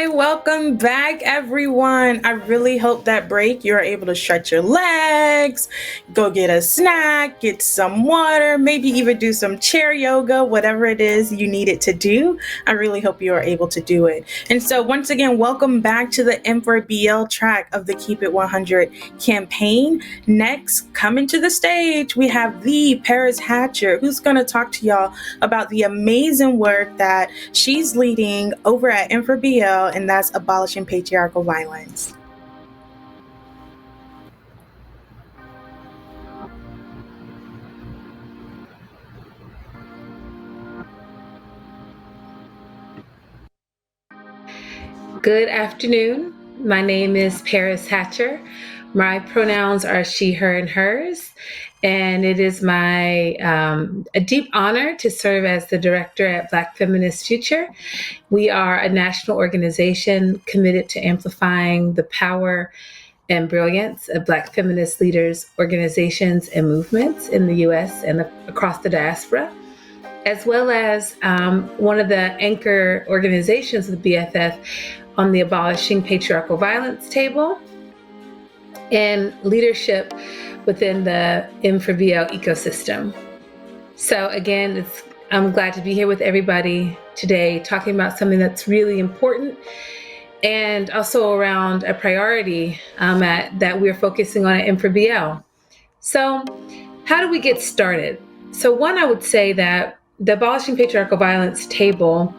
Welcome back, everyone. I really hope that break you're able to stretch your legs, go get a snack, get some water, maybe even do some chair yoga, whatever it is you need it to do. I really hope you are able to do it. And so, once again, welcome back to the M4BL track of the Keep It 100 campaign. Next, coming to the stage, we have the Paris Hatcher, who's going to talk to y'all about the amazing work that she's leading over at M4BL, and that's abolishing patriarchal violence. Good afternoon. My name is Paris Hatcher. My pronouns are she, her, and hers. And it is my a deep honor to serve as the director at Black Feminist Future. We are a national organization committed to amplifying the power and brilliance of Black feminist leaders, organizations, and movements in the U.S. and across the diaspora, as well as one of the anchor organizations of the BFF on the Abolishing Patriarchal Violence table, and leadership within the M4BL ecosystem. So again, I'm glad to be here with everybody today talking about something that's really important and also around a priority that we're focusing on at M4BL. So how do we get started? So one, I would say that the Abolishing Patriarchal Violence table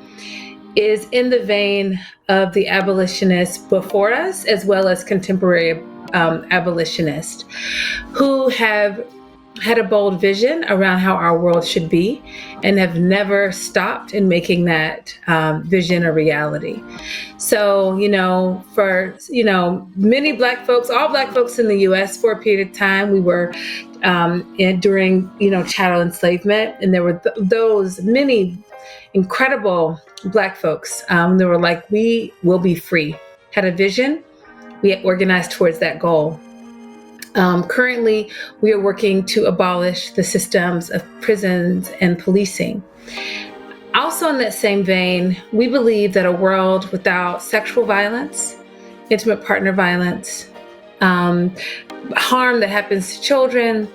is in the vein of the abolitionists before us, as well as contemporary abolitionists who have had a bold vision around how our world should be and have never stopped in making that vision a reality. So, for, many Black folks, all Black folks in the U.S. for a period of time, we were during, chattel enslavement, and there were those many incredible Black folks that were like, we will be free, had a vision. We had organized towards that goal. Currently, we are working to abolish the systems of prisons and policing. Also in that same vein, we believe that a world without sexual violence, intimate partner violence, harm that happens to children,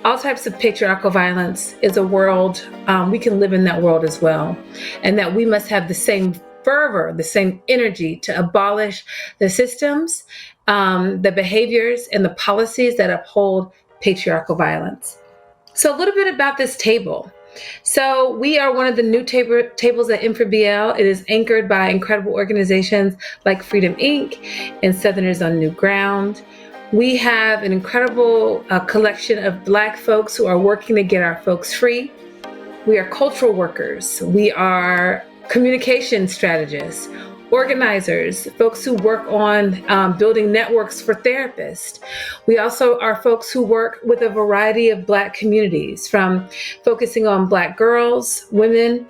all types of patriarchal violence is a world, we can live in that world as well. And that we must have the same fervor, the same energy to abolish the systems, the behaviors, and the policies that uphold patriarchal violence. So a little bit about this table. So we are one of the new tables at M4BL. It is anchored by incredible organizations like Freedom Inc. and Southerners on New Ground. We have an incredible collection of Black folks who are working to get our folks free. We are cultural workers. We are communication strategists, organizers, folks who work on building networks for therapists. We also are folks who work with a variety of Black communities, from focusing on Black girls, women,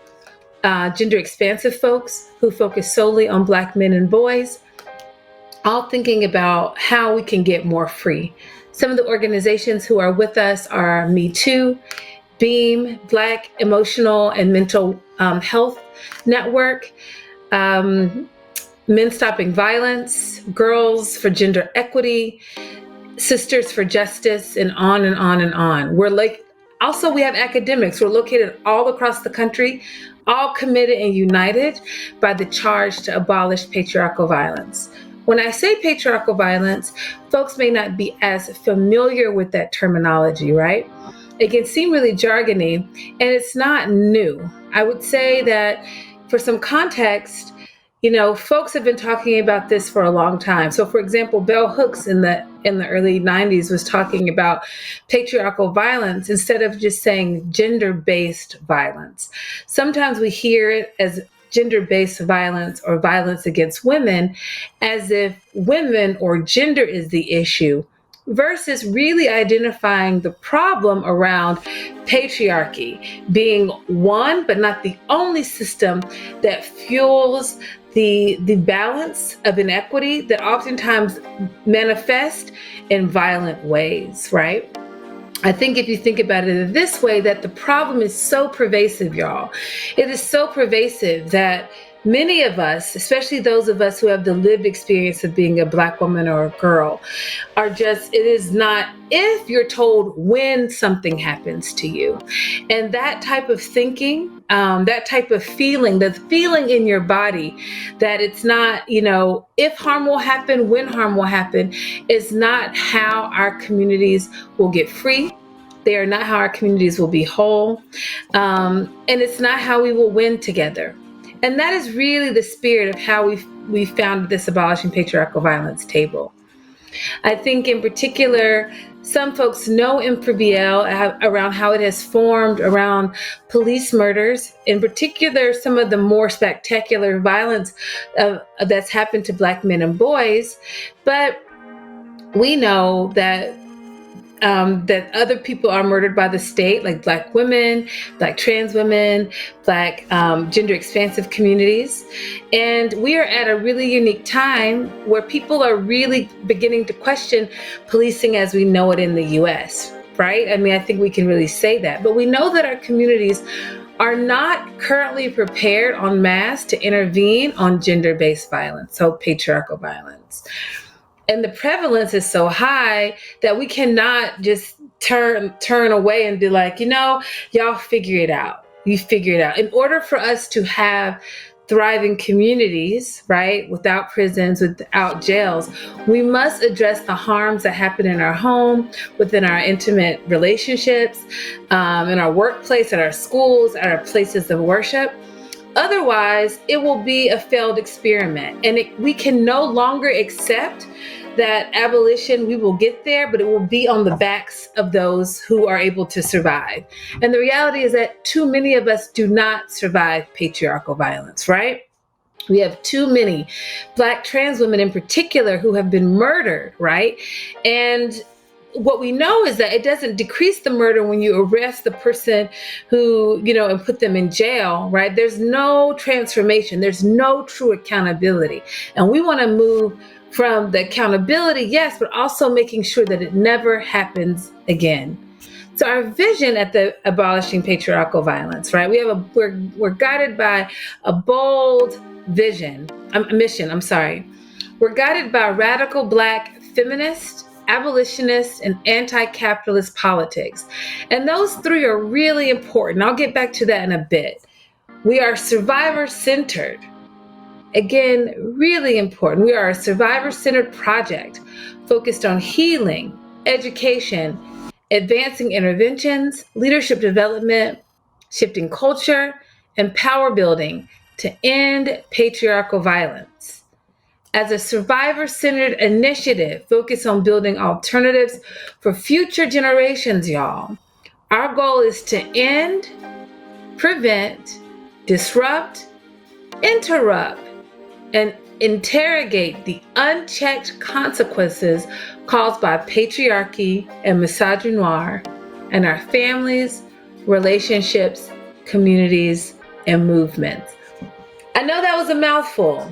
gender expansive folks who focus solely on Black men and boys, all thinking about how we can get more free. Some of the organizations who are with us are Me Too, BEAM, Black Emotional and Mental Health Network, Men Stopping Violence, Girls for Gender Equity, Sisters for Justice, and on and on and on. Also, we have academics. We're located all across the country, all committed and united by the charge to abolish patriarchal violence. When I say patriarchal violence, folks may not be as familiar with that terminology, right? It can seem really jargony, and it's not new. I would say that for some context, folks have been talking about this for a long time. So, for example, Bell Hooks in the early 90s was talking about patriarchal violence instead of just saying gender-based violence. Sometimes we hear it as gender-based violence or violence against women as if women or gender is the issue, versus really identifying the problem around patriarchy being one, but not the only system that fuels the balance of inequity that oftentimes manifest in violent ways, right? I think if you think about it this way, that the problem is so pervasive, y'all. It is so pervasive that Many of us, especially those of us who have the lived experience of being a Black woman or a girl, it is not if you're told when something happens to you. And that type of thinking, that type of feeling, the feeling in your body that it's not, if harm will happen, when harm will happen, is not how our communities will get free. They are not how our communities will be whole. And it's not how we will win together. And that is really the spirit of how we founded this Abolishing Patriarchal Violence table. I think in particular, some folks know M4BL around how it has formed around police murders, in particular, some of the more spectacular violence that's happened to Black men and boys. But we know that other people are murdered by the state, like Black women, Black trans women, Black gender expansive communities. And we are at a really unique time where people are really beginning to question policing as we know it in the US, right? I mean, I think we can really say that. But we know that our communities are not currently prepared en masse to intervene on gender-based violence, so patriarchal violence. And the prevalence is so high that we cannot just turn away and be like, y'all figure it out. You figure it out. In order for us to have thriving communities, right, without prisons, without jails, we must address the harms that happen in our home, within our intimate relationships, in our workplace, at our schools, at our places of worship. Otherwise, it will be a failed experiment. And we can no longer accept that abolition, we will get there, but it will be on the backs of those who are able to survive. And the reality is that too many of us do not survive patriarchal violence, right? We have too many Black trans women in particular who have been murdered, right? And what we know is that it doesn't decrease the murder when you arrest the person who, and put them in jail, right? There's no transformation. There's no true accountability. And we want to move from the accountability, yes, but also making sure that it never happens again. So our vision at the Abolishing Patriarchal Violence, right? We're guided by a bold mission. We're guided by radical Black feminist, abolitionist, and anti-capitalist politics. And those three are really important. I'll get back to that in a bit. We are survivor-centered. Again, really important. We are a survivor-centered project focused on healing, education, advancing interventions, leadership development, shifting culture, and power building to end patriarchal violence. As a survivor-centered initiative focused on building alternatives for future generations, y'all, our goal is to end, prevent, disrupt, interrupt, and interrogate the unchecked consequences caused by patriarchy and misogynoir in our families, relationships, communities, and movements. I know that was a mouthful,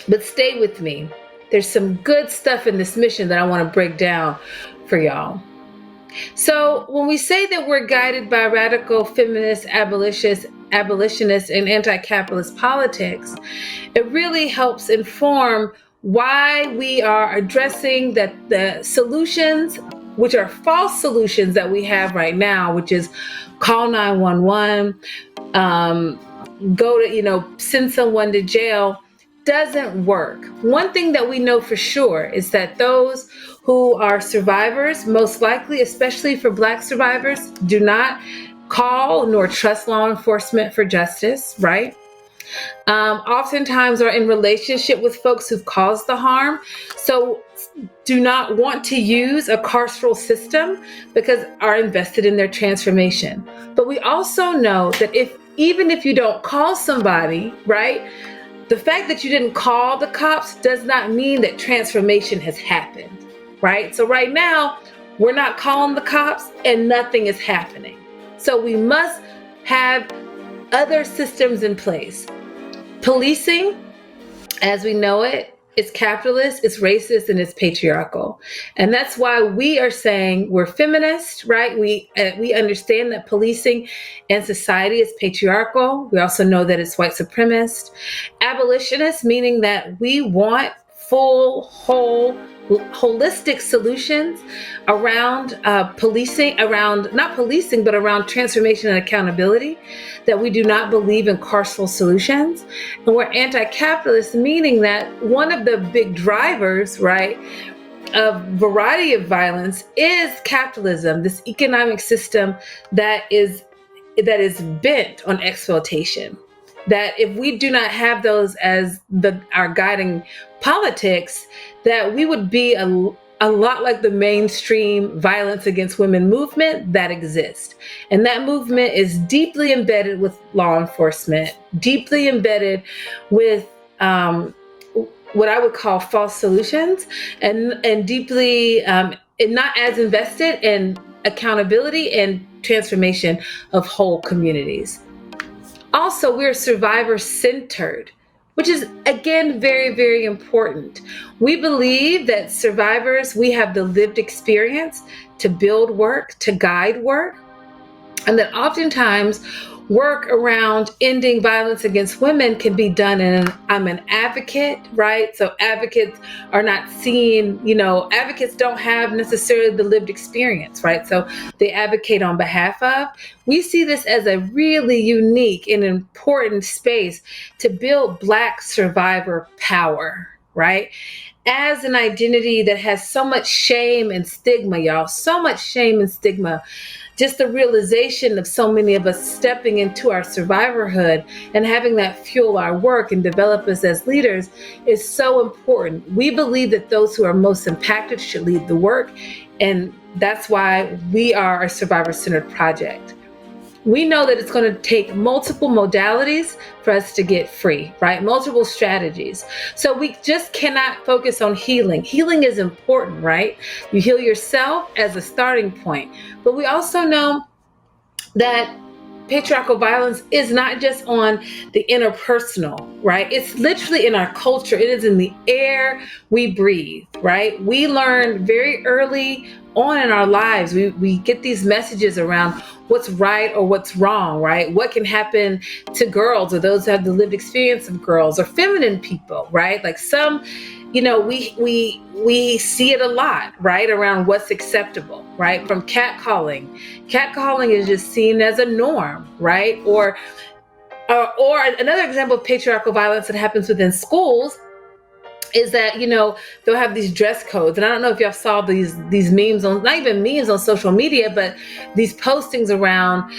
but stay with me. There's some good stuff in this mission that I want to break down for y'all. So when we say that we're guided by radical feminist, abolitionist, and anti-capitalist politics, it really helps inform why we are addressing the solutions, which are false solutions that we have right now, which is call 911, send someone to jail, doesn't work. One thing that we know for sure is that those who are survivors, most likely, especially for Black survivors, do not call nor trust law enforcement for justice, right? Oftentimes are in relationship with folks who've caused the harm, so do not want to use a carceral system because are invested in their transformation. But we also know that even if you don't call somebody, right, the fact that you didn't call the cops does not mean that transformation has happened, right? So right now, we're not calling the cops and nothing is happening. So we must have other systems in place. Policing, as we know it, It's capitalist, it's racist, and it's patriarchal. And that's why we are saying we're feminist, right? We understand that policing and society is patriarchal. We also know that it's white supremacist. Abolitionist, meaning that we want full, whole, holistic solutions around policing, around not policing, but around transformation and accountability, that we do not believe in carceral solutions. And we're anti-capitalist, meaning that one of the big drivers, right, of variety of violence is capitalism, this economic system that is bent on exploitation. That if we do not have those as our guiding politics, that we would be a lot like the mainstream violence against women movement that exists. And that movement is deeply embedded with law enforcement, deeply embedded with what I would call false solutions, and deeply and not as invested in accountability and transformation of whole communities. Also, we're survivor centered, which is again very, very important. We believe that survivors, we have the lived experience to build work, to guide work, and that oftentimes work around ending violence against women can be done I'm an advocate, right? So advocates are not seen, advocates don't have necessarily the lived experience, right? So they advocate on behalf of. We see this as a really unique and important space to build Black survivor power, right? As an identity that has so much shame and stigma, y'all, so much shame and stigma. Just the realization of so many of us stepping into our survivorhood and having that fuel our work and develop us as leaders is so important. We believe that those who are most impacted should lead the work, and that's why we are a survivor-centered project. We know that it's going to take multiple modalities for us to get free, right? Multiple strategies. So we just cannot focus on healing. Healing is important, right? You heal yourself as a starting point. But we also know that patriarchal violence is not just on the interpersonal, right? It's literally in our culture. It is in the air we breathe, right? We learn very early on in our lives, we get these messages around what's right or what's wrong, right? What can happen to girls or those who have the lived experience of girls or feminine people, right? Like some, we see it a lot, right? Around what's acceptable, right? From catcalling. Catcalling is just seen as a norm, right? Or another example of patriarchal violence that happens within schools is that, they'll have these dress codes. And I don't know if y'all saw these memes on, not even memes on social media, but these postings around,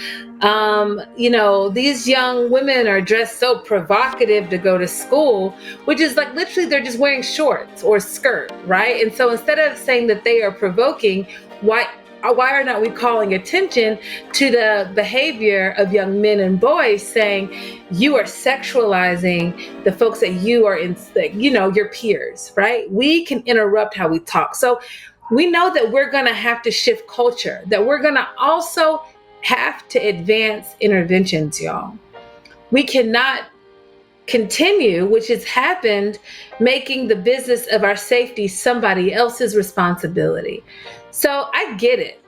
these young women are dressed so provocative to go to school, which is like literally they're just wearing shorts or skirt, right? And so instead of saying that they are provoking, why are not we calling attention to the behavior of young men and boys, saying you are sexualizing the folks that you are in, your peers, right? We can interrupt how we talk. So we know that we're going to have to shift culture, that we're going to also have to advance interventions, y'all. We cannot continue, which has happened, making the business of our safety somebody else's responsibility. So I get it.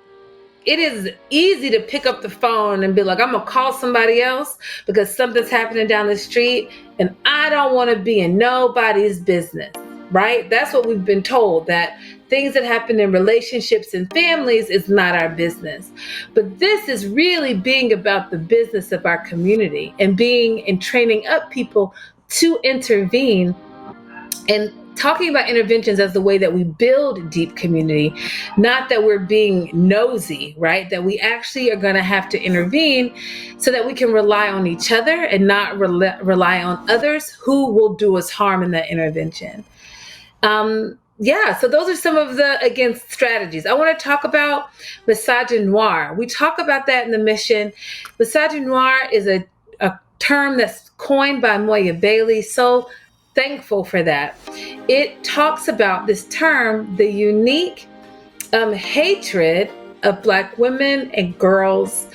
It is easy to pick up the phone and be like, I'm going to call somebody else because something's happening down the street and I don't want to be in nobody's business, right? That's what we've been told, that things that happen in relationships and families is not our business. But this is really being about the business of our community and training up people to intervene, and talking about interventions as the way that we build deep community, not that we're being nosy, right? That we actually are going to have to intervene so that we can rely on each other and not rely on others who will do us harm in that intervention. So those are some of the, again, strategies. I want to talk about misogynoir. We talk about that in the mission. Misogynoir is a term that's coined by Moya Bailey. So thankful for that. It talks about this term, the unique hatred of Black women and girls,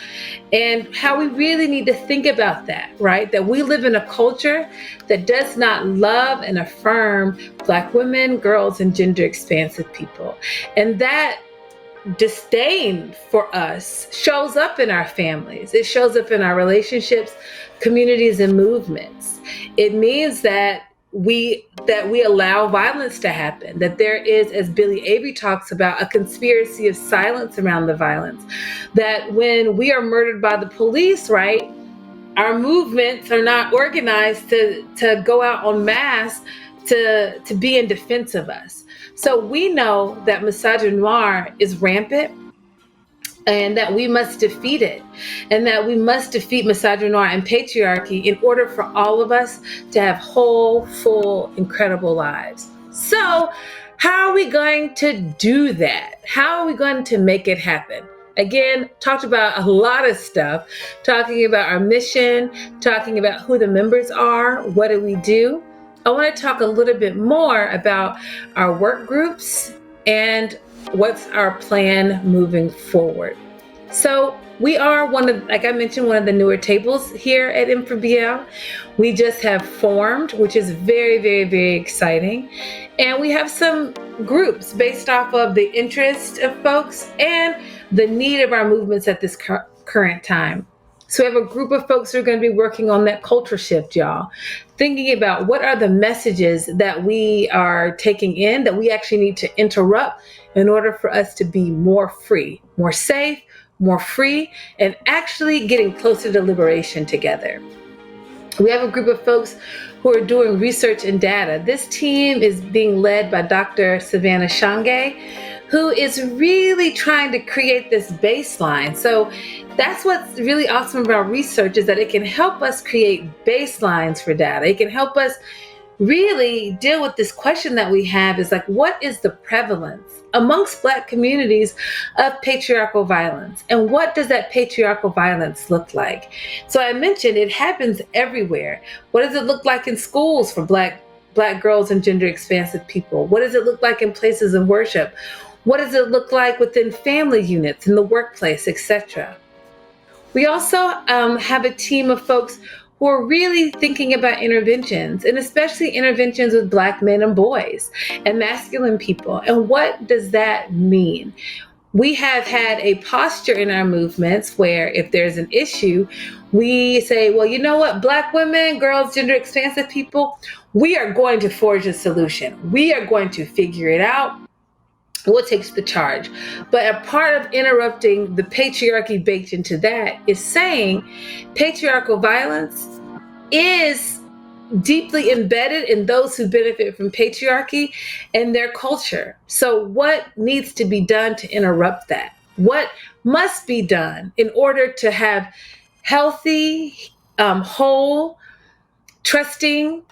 and how we really need to think about that, right? That we live in a culture that does not love and affirm Black women, girls, and gender expansive people. And that disdain for us shows up in our families. It shows up in our relationships, communities, and movements. It means that we allow violence to happen, that there is, as Billy Avery talks about, a conspiracy of silence around the violence, that when we are murdered by the police, right, our movements are not organized to go out en masse to be in defense of us. So we know that misogynoir is rampant, and that we must defeat it, and that we must defeat misogynoir and patriarchy in order for all of us to have whole, full, incredible lives. So how are we going to do that? How are we going to make it happen? Again, talked about a lot of stuff, talking about our mission, talking about who the members are, what do we do. I want to talk a little bit more about our work groups and what's our plan moving forward. So we are like I mentioned, one of the newer tables here at M4BL. We just have formed, which is very, very, very exciting. And we have some groups based off of the interest of folks and the need of our movements at this current time. So we have a group of folks who are going to be working on that culture shift, y'all. Thinking about what are the messages that we are taking in that we actually need to interrupt in order for us to be more free, more safe, more free, and actually getting closer to liberation together. We have a group of folks who are doing research and data. This team is being led by Dr. Savannah Shange, who is really trying to create this baseline. So that's what's really awesome about research, is that it can help us create baselines for data. It can help us really deal with this question that we have, is like, what is the prevalence amongst Black communities of patriarchal violence? And what does that patriarchal violence look like? So I mentioned it happens everywhere. What does it look like in schools for Black girls and gender expansive people? What does it look like in places of worship? What does it look like within family units, in the workplace, etc.? We also have a team of folks who are really thinking about interventions, and especially interventions with Black men and boys and masculine people. And what does that mean? We have had a posture in our movements where if there's an issue, we say, well, you know what, Black women, girls, gender expansive people, we are going to forge a solution. We are going to figure it out. What takes the charge? But a part of interrupting the patriarchy baked into that is saying patriarchal violence is deeply embedded in those who benefit from patriarchy and their culture. So what needs to be done to interrupt that? What must be done in order to have healthy, whole, trusting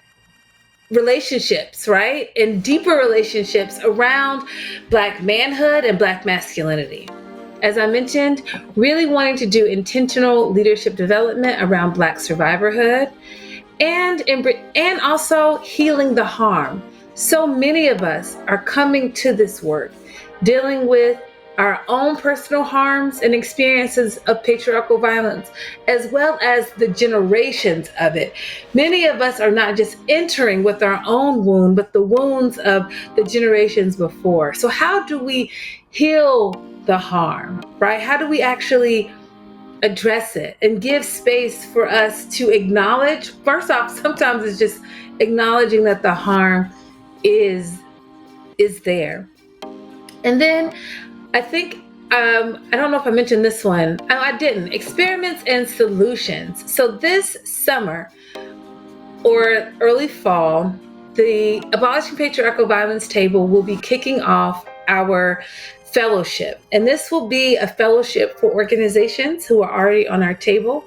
relationships, right? And deeper relationships around Black manhood and Black masculinity. As I mentioned, really wanting to do intentional leadership development around Black survivorhood and also healing the harm. So many of us are coming to this work, dealing with our own personal harms and experiences of patriarchal violence, as well as the generations of it. Many of us are not just entering with our own wound, but the wounds of the generations before. So how do we heal the harm, right? How do we actually address it and give space for us to acknowledge? First off, sometimes it's just acknowledging that the harm is there. And then I think, I don't know if I mentioned this one. I didn't. Experiments and solutions. So this summer or early fall, the Abolishing Patriarchal Violence table will be kicking off our fellowship. And this will be a fellowship for organizations who are already on our table,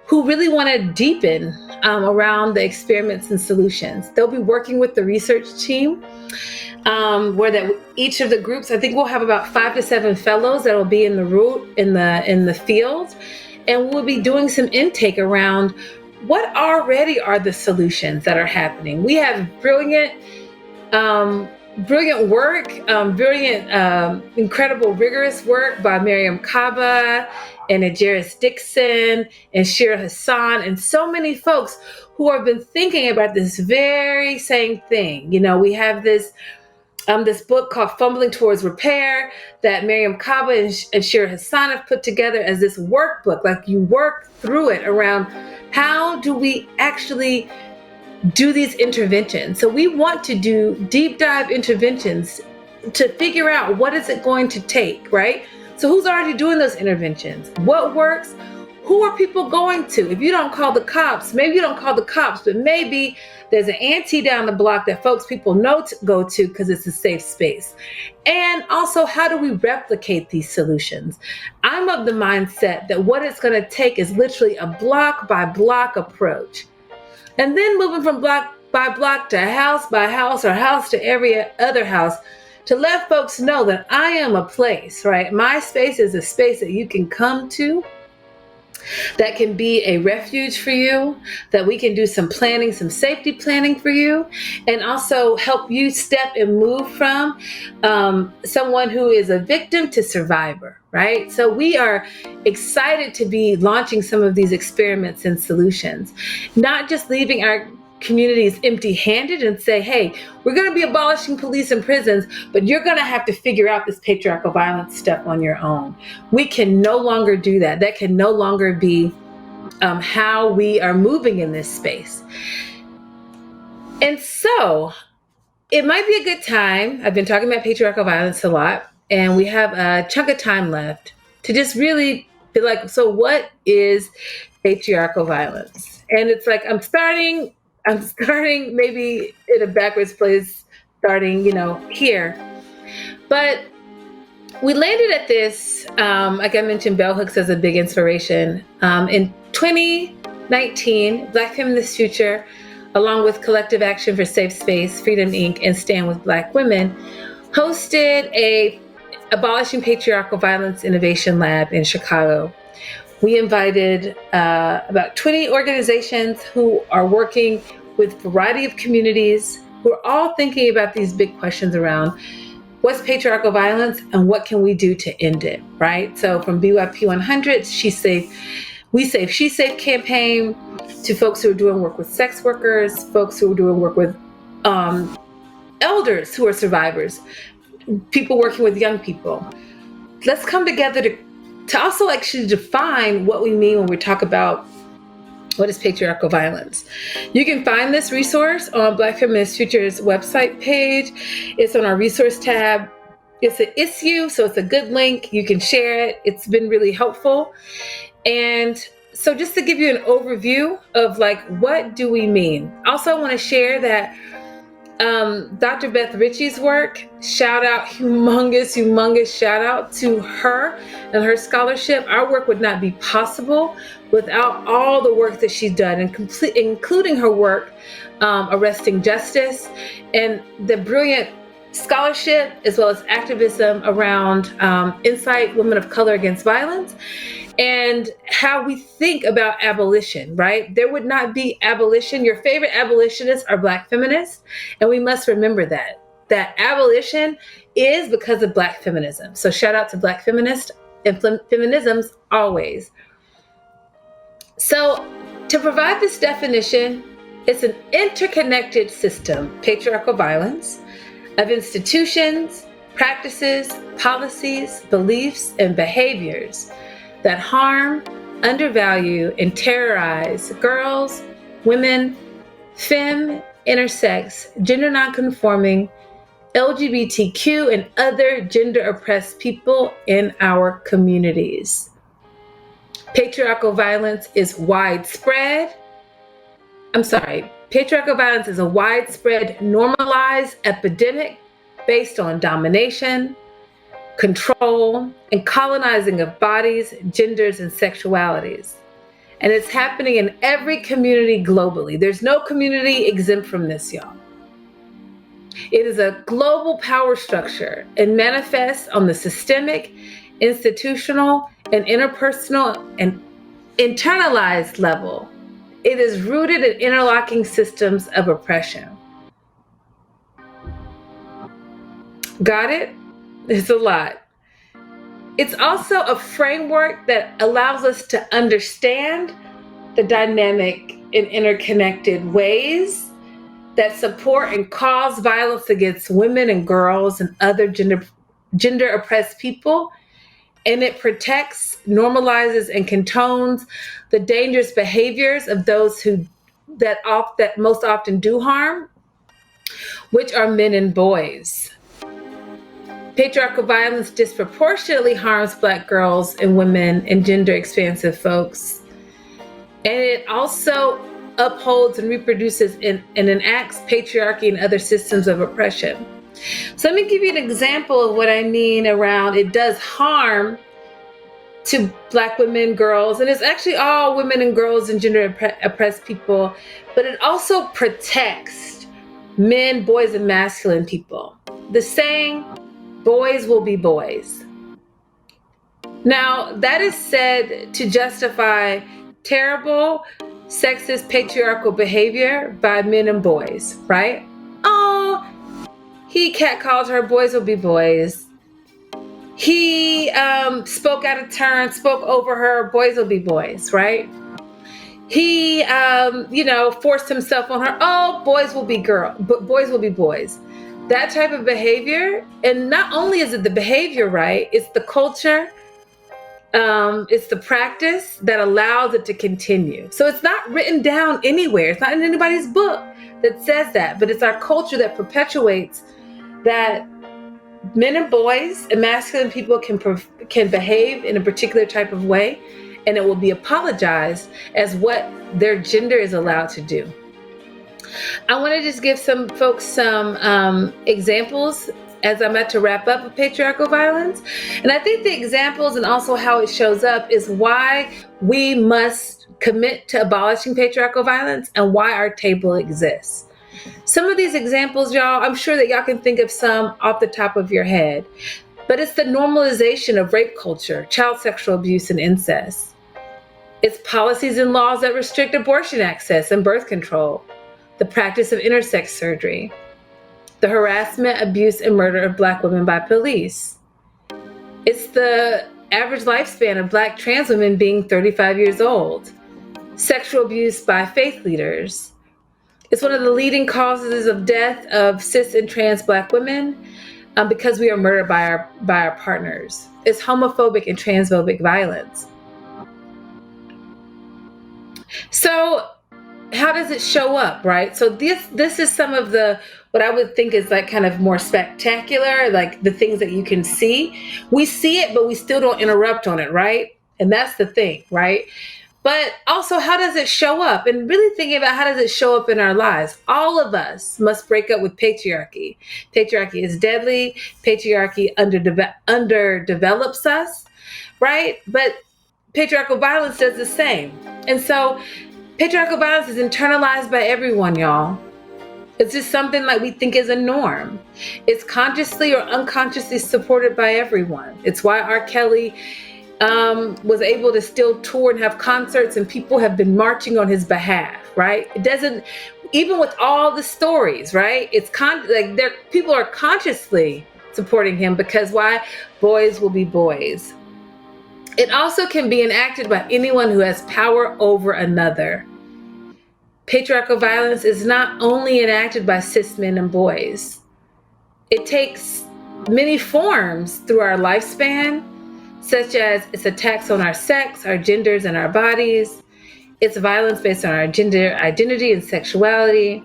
who really want to deepen around the experiments and solutions. They'll be working with the research team, where each of the groups, I think we'll have about 5 to 7 fellows that will be in the field, and we'll be doing some intake around what already are the solutions that are happening. We have brilliant brilliant work, incredible, rigorous work by Miriam Kaba and Ajaris Dixon and Shira Hassan and so many folks who have been thinking about this very same thing. We have this book called Fumbling Towards Repair that Miriam Kaba and Shira Hassan have put together as this workbook. Like, you work through it around how do we actually do these interventions. So we want to do deep dive interventions to figure out what is it going to take, right? So who's already doing those interventions? What works? Who are people going to? If you don't call the cops, maybe you don't call the cops, but maybe there's an auntie down the block that people know to go to because it's a safe space. And also, how do we replicate these solutions? I'm of the mindset that what it's going to take is literally a block by block approach. And then moving from block by block to house by house or house to every other house to let folks know that I am a place, right? My space is a space that you can come to, that can be a refuge for you, that we can do some planning, some safety planning for you, and also help you step and move from someone who is a victim to survivor, right? So we are excited to be launching some of these experiments and solutions, not just leaving our communities empty-handed and say, hey, we're going to be abolishing police and prisons, but you're going to have to figure out this patriarchal violence stuff on your own. We can no longer do that. That can no longer be how we are moving in this space. And so it might be a good time. I've been talking about patriarchal violence a lot, and we have a chunk of time left to just really be like, so what is patriarchal violence? And it's like, I'm starting maybe in a backwards place, starting, here. But we landed at this, like I mentioned, bell hooks as a big inspiration. In 2019, Black Feminist Future, along with Collective Action for Safe Space, Freedom Inc., and Stand With Black Women, hosted a Abolishing Patriarchal Violence Innovation Lab in Chicago. We invited about 20 organizations who are working with a variety of communities who are all thinking about these big questions around what's patriarchal violence and what can we do to end it, right? So from BYP 100's She Safe, We Safe, She Safe campaign, to folks who are doing work with sex workers, folks who are doing work with elders who are survivors, people working with young people. Let's come together to also actually define what we mean when we talk about what is patriarchal violence. You can find this resource on Black Feminist Future's website page. It's on our resource tab. It's an issue, so it's a good link. You can share it. It's been really helpful. And so just to give you an overview of like, what do we mean? Also, I want to share that Dr. Beth Ritchie's work, humongous shout out to her and her scholarship. Our work would not be possible without all the work that she's done, including her work arresting justice and the brilliant scholarship as well as activism around Insight Women of Color Against Violence, and how we think about abolition, right? There would not be abolition. Your favorite abolitionists are Black feminists, and we must remember that abolition is because of Black feminism. So shout out to Black feminists and feminisms always. So to provide this definition, it's an interconnected system, patriarchal violence, of institutions, practices, policies, beliefs, and behaviors that harm, undervalue, and terrorize girls, women, femme, intersex, gender nonconforming, LGBTQ, and other gender-oppressed people in our communities. Patriarchal violence is Patriarchal violence is a widespread, normalized epidemic based on domination, control, and colonizing of bodies, genders, and sexualities. And it's happening in every community globally. There's no community exempt from this, y'all. It is a global power structure and manifests on the systemic, institutional, and interpersonal and internalized level. It is rooted in interlocking systems of oppression. Got it? It's a lot. It's also a framework that allows us to understand the dynamic and interconnected ways that support and cause violence against women and girls and other gender oppressed people. And it protects, normalizes, and condones the dangerous behaviors of those that most often do harm, which are men and boys. Patriarchal violence disproportionately harms Black girls and women and gender expansive folks. And it also upholds and reproduces and enacts patriarchy and other systems of oppression. So let me give you an example of what I mean around it does harm to Black women, girls, and it's actually all women and girls and gender oppressed people, but it also protects men, boys, and masculine people. The saying, boys will be boys. Now, that is said to justify terrible, sexist, patriarchal behavior by men and boys, right? Oh, he catcalled her, boys will be boys. He spoke out of turn, spoke over her, boys will be boys, right? He, forced himself on her, oh, boys will be boys will be boys. That type of behavior, and not only is it the behavior, right? It's the culture, it's the practice that allows it to continue. So it's not written down anywhere. It's not in anybody's book that says that, but it's our culture that perpetuates that men and boys and masculine people can behave in a particular type of way, and it will be apologized as what their gender is allowed to do. I want to just give some folks some examples as I'm about to wrap up with patriarchal violence. And I think the examples and also how it shows up is why we must commit to abolishing patriarchal violence and why our table exists. Some of these examples, y'all, I'm sure that y'all can think of some off the top of your head, but it's the normalization of rape culture, child sexual abuse, and incest. It's policies and laws that restrict abortion access and birth control, the practice of intersex surgery, the harassment, abuse, and murder of Black women by police. It's the average lifespan of Black trans women being 35 years old, sexual abuse by faith leaders. It's one of the leading causes of death of cis and trans Black women because we are murdered by our partners. It's homophobic and transphobic violence. So how does it show up, right? So this is some of the, what I would think is like kind of more spectacular, like the things that you can see. We see it, but we still don't interrupt on it, right? And that's the thing, right? But also, how does it show up? And really thinking about how does it show up in our lives? All of us must break up with patriarchy. Patriarchy is deadly. Patriarchy underdevelops us, right? But patriarchal violence does the same. And so patriarchal violence is internalized by everyone, y'all. It's just something like we think is a norm. It's consciously or unconsciously supported by everyone. It's why R. Kelly was able to still tour and have concerts, and people have been marching on his behalf, right? It doesn't, even with all the stories, right? It's people are consciously supporting him because why? Boys will be boys. It also can be enacted by anyone who has power over another. Patriarchal violence is not only enacted by cis men and boys. It takes many forms through our lifespan, such as its attacks on our sex, our genders, and our bodies. It's violence based on our gender identity and sexuality.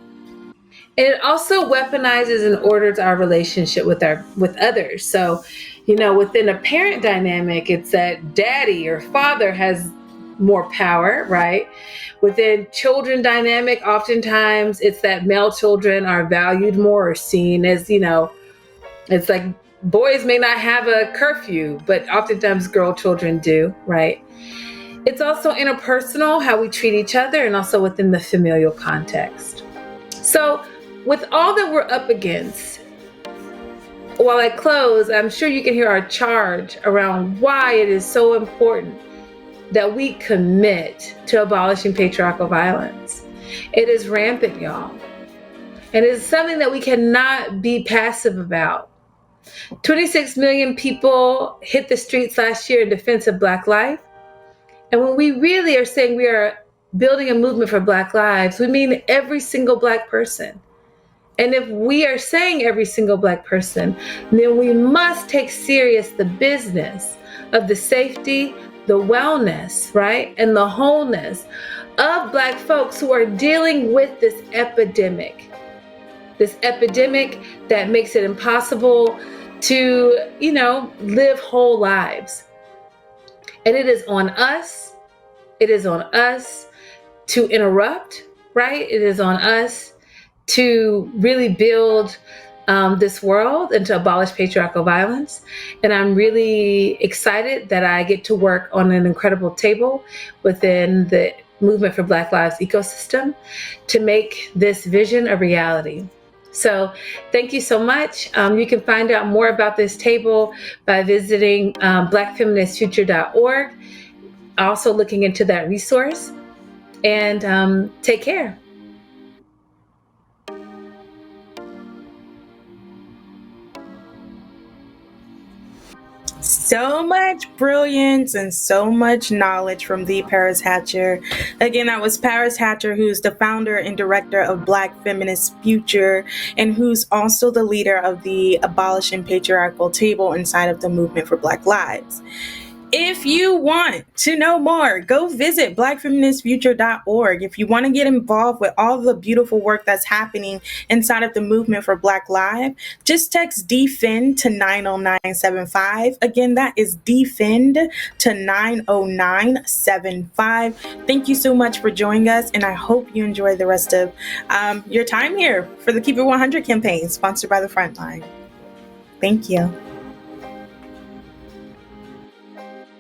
And it also weaponizes and orders our relationship with others. So, within a parent dynamic, it's that daddy or father has more power, right? Within children dynamic, oftentimes it's that male children are valued more or seen as, it's like boys may not have a curfew, but oftentimes girl children do, right? It's also interpersonal, how we treat each other, and also within the familial context. So with all that we're up against, while I close, I'm sure you can hear our charge around why it is so important that we commit to abolishing patriarchal violence. It is rampant, y'all. And it is something that we cannot be passive about. 26 million people hit the streets last year in defense of Black life. And when we really are saying we are building a movement for Black lives, we mean every single Black person. And if we are saying every single Black person, then we must take serious the business of the safety, the wellness, right? And the wholeness of Black folks who are dealing with this epidemic. This epidemic that makes it impossible to, live whole lives. And it is on us. It is on us to interrupt, right? It is on us to really build this world and to abolish patriarchal violence. And I'm really excited that I get to work on an incredible table within the Movement for Black Lives ecosystem to make this vision a reality. So thank you so much. You can find out more about this table by visiting blackfeministfuture.org, also looking into that resource. And take care. So much brilliance and so much knowledge from the Paris Hatcher. Again, that was Paris Hatcher, who's the founder and director of Black Feminist Future, and who's also the leader of the Abolishing Patriarchal table inside of the Movement for Black Lives. If you want to know more, go visit blackfeministfuture.org. If you want to get involved with all the beautiful work that's happening inside of the Movement for Black Lives, just text DFIND to 90975. Again, that is DFIND to 90975. Thank you so much for joining us, and I hope you enjoy the rest of your time here for the Keep It 100 campaign, sponsored by the Frontline. Thank you.